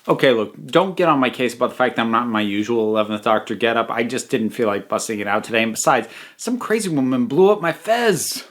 Okay, look, don't get on my case about the fact that I'm not in my usual 11th Doctor getup. I just didn't feel like busting it out today. And besides, some crazy woman blew up my fez.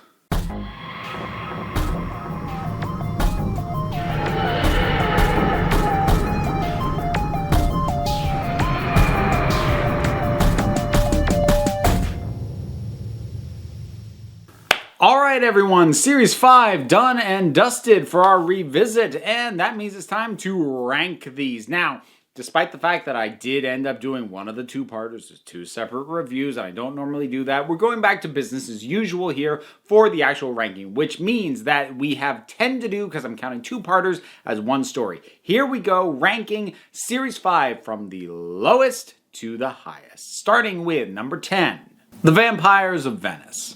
Alright everyone, Series 5 done and dusted for our revisit, and that means it's time to rank these. Now, despite the fact that I did end up doing one of the two-parters, there's two separate reviews, and I don't normally do that, we're going back to business as usual here for the actual ranking, which means that we have 10 to do because I'm counting two-parters as one story. Here we go, ranking Series 5 from the lowest to the highest, starting with number 10, The Vampires of Venice.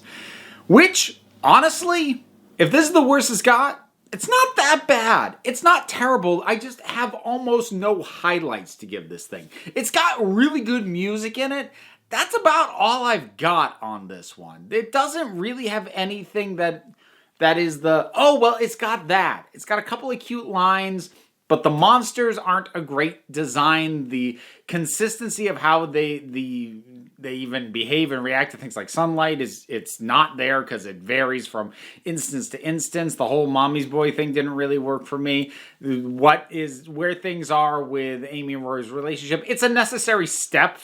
Which, honestly, if this is the worst it's got, it's not that bad. It's not terrible. I just have almost no highlights to give this thing. It's got really good music in it. That's about all I've got on this one. It doesn't really have anything that is the, oh, well, it's got that. It's got a couple of cute lines, but the monsters aren't a great design. The consistency of how they even behave and react to things like sunlight it's not there because it varies from instance to instance. The whole mommy's boy thing didn't really work for me. Where things are with Amy and Rory's relationship, it's a necessary step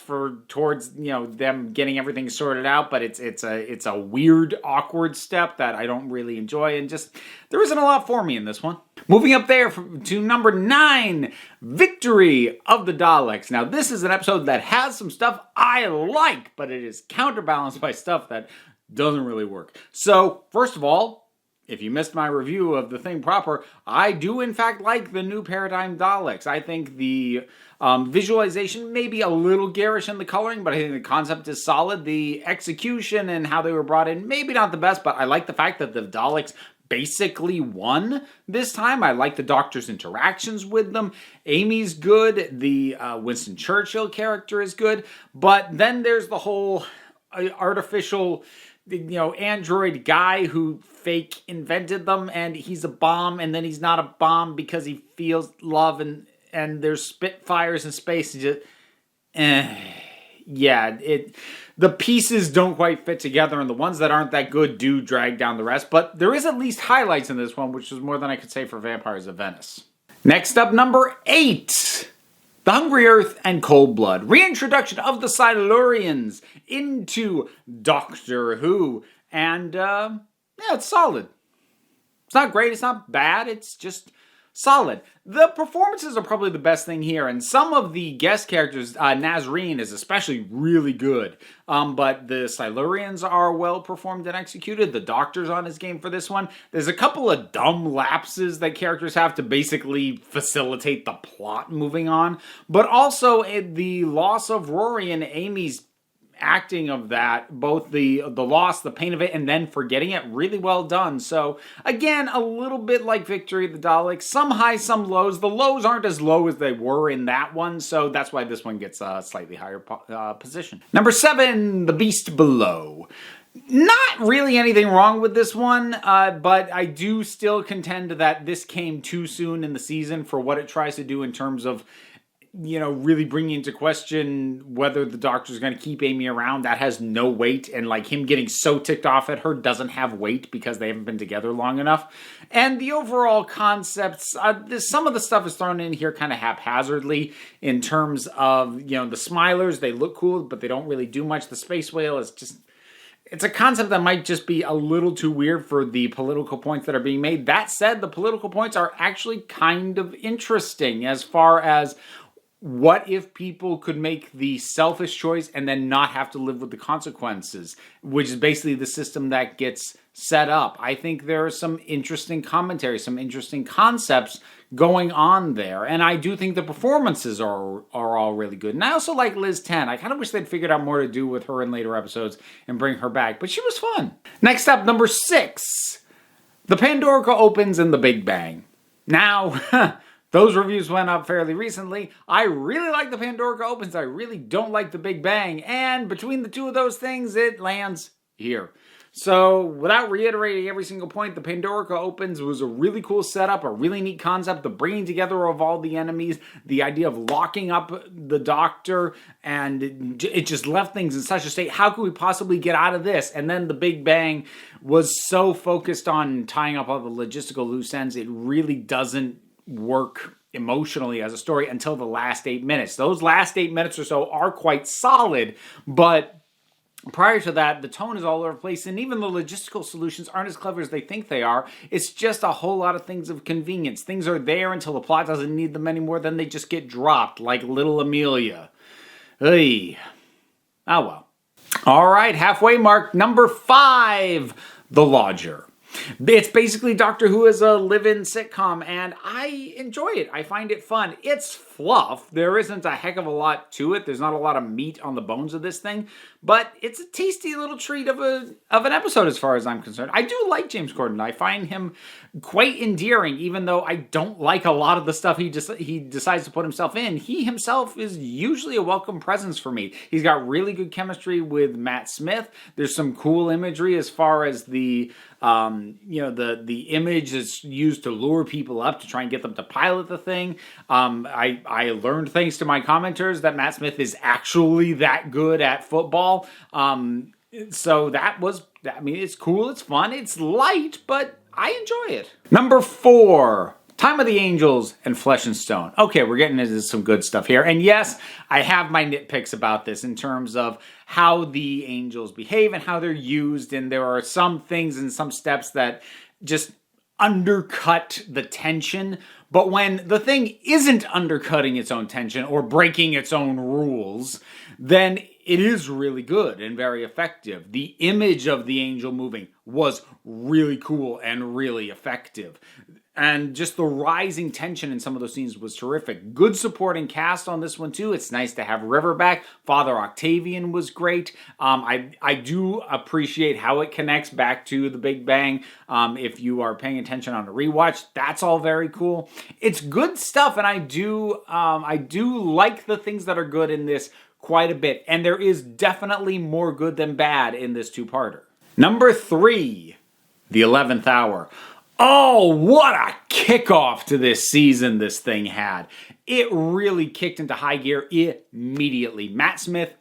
towards them getting everything sorted out, but it's a weird, awkward step that I don't really enjoy, and just there isn't a lot for me in this one. Moving up there to number 9, Victory of the Daleks. Now, this is an episode that has some stuff I like, but it is counterbalanced by stuff that doesn't really work. So, first of all, if you missed my review of the thing proper, I do in fact like the new Paradigm Daleks. I think the visualization may be a little garish in the coloring, but I think the concept is solid. The execution and how they were brought in, maybe not the best, but I like the fact that the Daleks basically won this time. I like the Doctor's interactions with them. Amy's good. The Winston Churchill character is good. But then there's the whole artificial, android guy who fake invented them, and he's a bomb, and then he's not a bomb because he feels love, and there's Spitfires in space. And just, the pieces don't quite fit together, and the ones that aren't that good do drag down the rest, but there is at least highlights in this one, which is more than I could say for Vampires of Venice. Next up, number 8, The Hungry Earth and Cold Blood. Reintroduction of the Silurians into Doctor Who, and it's solid. It's not great, it's not bad, it's just solid. The performances are probably the best thing here, and some of the guest characters, Nazreen is especially really good, but the Silurians are well performed and executed. The Doctor's on his game for this one. There's a couple of dumb lapses that characters have to basically facilitate the plot moving on, but also the loss of Rory and Amy's acting of that, both the loss, the pain of it, and then forgetting it, really well done. So again, a little bit like Victory of the Daleks, some highs, some lows. The lows aren't as low as they were in that one, so that's why this one gets a slightly higher position. Number 7, The Beast Below. Not really anything wrong with this one, but I do still contend that this came too soon in the season for what it tries to do in terms of really bringing into question whether the Doctor's going to keep Amy around. That has no weight, and him getting so ticked off at her doesn't have weight because they haven't been together long enough. And the overall concepts, some of the stuff is thrown in here kind of haphazardly in terms of, the Smilers, they look cool, but they don't really do much. The Space Whale is just, it's a concept that might just be a little too weird for the political points that are being made. That said, the political points are actually kind of interesting as far as what if people could make the selfish choice and then not have to live with the consequences, which is basically the system that gets set up. I think there are some interesting commentary, some interesting concepts going on there, and I do think the performances are all really good. And I also like Liz 10. I kind of wish they'd figured out more to do with her in later episodes and bring her back, but she was fun. Next up, number 6, The Pandorica Opens and the Big Bang. Now, those reviews went up fairly recently. I really like the Pandorica Opens. I really don't like the Big Bang. And between the two of those things, it lands here. So, without reiterating every single point, the Pandorica opens was a really cool setup, a really neat concept, the bringing together of all the enemies, the idea of locking up the Doctor, and it just left things in such a state. How could we possibly get out of this? And then the Big Bang was so focused on tying up all the logistical loose ends, it really doesn't work emotionally as a story until the last 8 minutes. Those last 8 minutes or so are quite solid, but prior to that, the tone is all over the place, and even the logistical solutions aren't as clever as they think they are. It's just a whole lot of things of convenience. Things are there until the plot doesn't need them anymore, then they just get dropped, like Little Amelia. Hey. Oh well. Alright, halfway mark. Number 5, The Lodger. It's basically Doctor Who as a live-in sitcom, and I enjoy it. I find it fun. It's fluff. There isn't a heck of a lot to it. There's not a lot of meat on the bones of this thing, but it's a tasty little treat of an episode as far as I'm concerned. I do like James Corden. I find him quite endearing, even though I don't like a lot of the stuff he decides to put himself in. He himself is usually a welcome presence for me. He's got really good chemistry with Matt Smith. There's some cool imagery as far as the image is used to lure people up to try and get them to pilot the thing. I learned thanks to my commenters that Matt Smith is actually that good at football. So it's cool, it's fun, it's light, but I enjoy it. Number 4, Time of the Angels and Flesh and Stone. Okay, we're getting into some good stuff here. And yes, I have my nitpicks about this in terms of how the angels behave and how they're used. And there are some things and some steps that just undercut the tension. But when the thing isn't undercutting its own tension or breaking its own rules, then it is really good and very effective. The image of the angel moving was really cool and really effective. And just the rising tension in some of those scenes was terrific. Good supporting cast on this one too. It's nice to have River back. Father Octavian was great. I do appreciate how it connects back to the Big Bang. If you are paying attention on a rewatch, that's all very cool. It's good stuff, and I do like the things that are good in this quite a bit. And there is definitely more good than bad in this two-parter. Number 3, The 11th Hour. Oh, what a kickoff to this season this thing had. It really kicked into high gear immediately. Matt Smith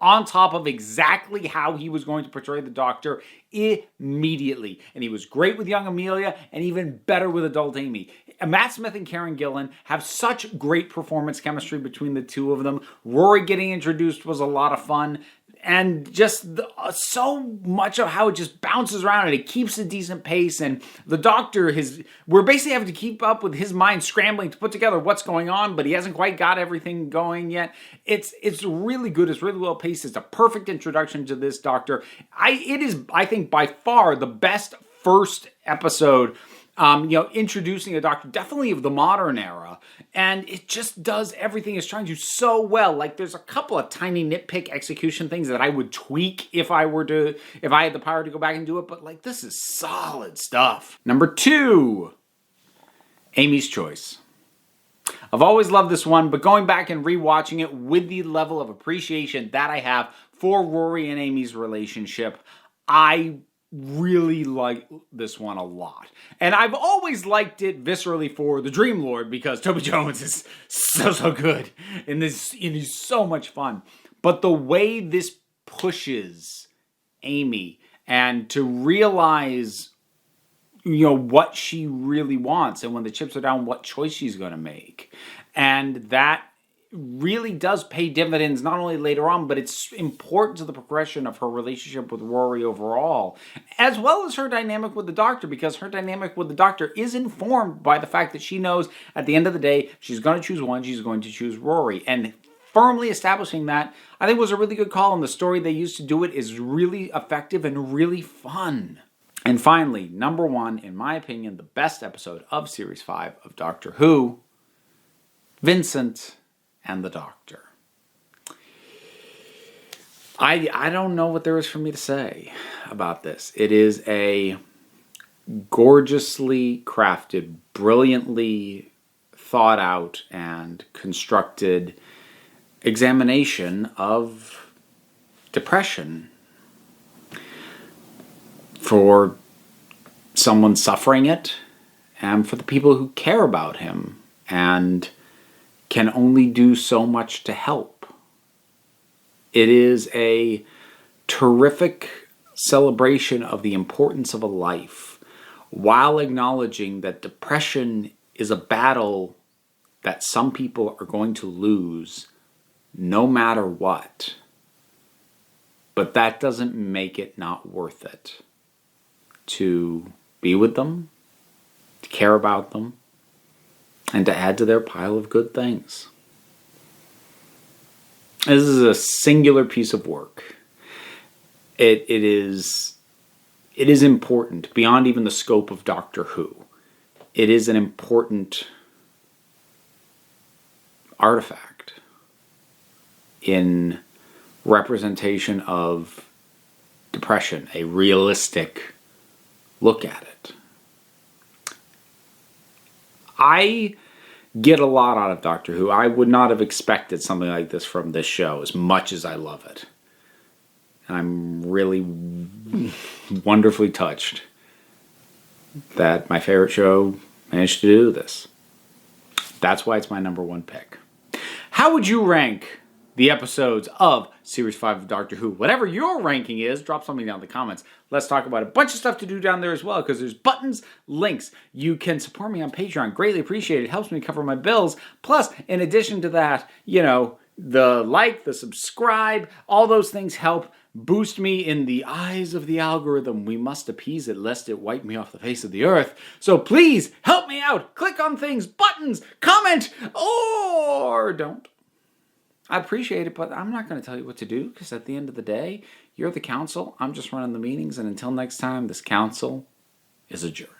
on top of exactly how he was going to portray the Doctor immediately. And he was great with young Amelia and even better with adult Amy. Matt Smith and Karen Gillan have such great performance chemistry between the two of them. Rory getting introduced was a lot of fun. And just so much of how it just bounces around and it keeps a decent pace. And the Doctor, we're basically having to keep up with his mind scrambling to put together what's going on, but he hasn't quite got everything going yet. It's really good. It's really well paced. It's a perfect introduction to this Doctor. It is, I think, by far the best first episode. Introducing a Doctor, definitely of the modern era, and it just does everything it's trying to so well. Like, there's a couple of tiny nitpick execution things that I would tweak if I had the power to go back and do it, but like, this is solid stuff. Number 2, Amy's Choice. I've always loved this one, but going back and rewatching it with the level of appreciation that I have for Rory and Amy's relationship, I really like this one a lot. And I've always liked it viscerally for the Dream Lord because Toby Jones is so good in this, and he's so much fun. But the way this pushes Amy and to realize, what she really wants, and when the chips are down, what choice she's going to make. And that really does pay dividends not only later on, but it's important to the progression of her relationship with Rory overall, as well as her dynamic with the Doctor, because her dynamic with the Doctor is informed by the fact that she knows at the end of the day, she's going to choose one, she's going to choose Rory. And firmly establishing that, I think was a really good call, and the story they used to do it is really effective and really fun. And finally, number 1, in my opinion, the best episode of Series 5 of Doctor Who, Vincent and the Doctor. I don't know what there is for me to say about this. It is a gorgeously crafted, brilliantly thought out and constructed examination of depression. for someone suffering it, and for the people who care about him and can only do so much to help. It is a terrific celebration of the importance of a life, while acknowledging that depression is a battle that some people are going to lose no matter what. But that doesn't make it not worth it to be with them, to care about them, and to add to their pile of good things. This is a singular piece of work. It is important beyond even the scope of Doctor Who. It is an important artifact in representation of depression, a realistic look at it. I get a lot out of Doctor Who. I would not have expected something like this from this show, as much as I love it. I'm really wonderfully touched that my favorite show managed to do this. That's why it's my number one pick. How would you rank the episodes of Series 5 of Doctor Who? Whatever your ranking is, drop something down in the comments. Let's talk about it. A bunch of stuff to do down there as well, because there's buttons, links. You can support me on Patreon. Greatly appreciated. It helps me cover my bills. Plus, in addition to that, the like, the subscribe, all those things help boost me in the eyes of the algorithm. We must appease it lest it wipe me off the face of the earth. So please help me out. Click on things, buttons, comment, or don't. I appreciate it, but I'm not going to tell you what to do, because at the end of the day, you're the council. I'm just running the meetings, and until next time, this council is adjourned.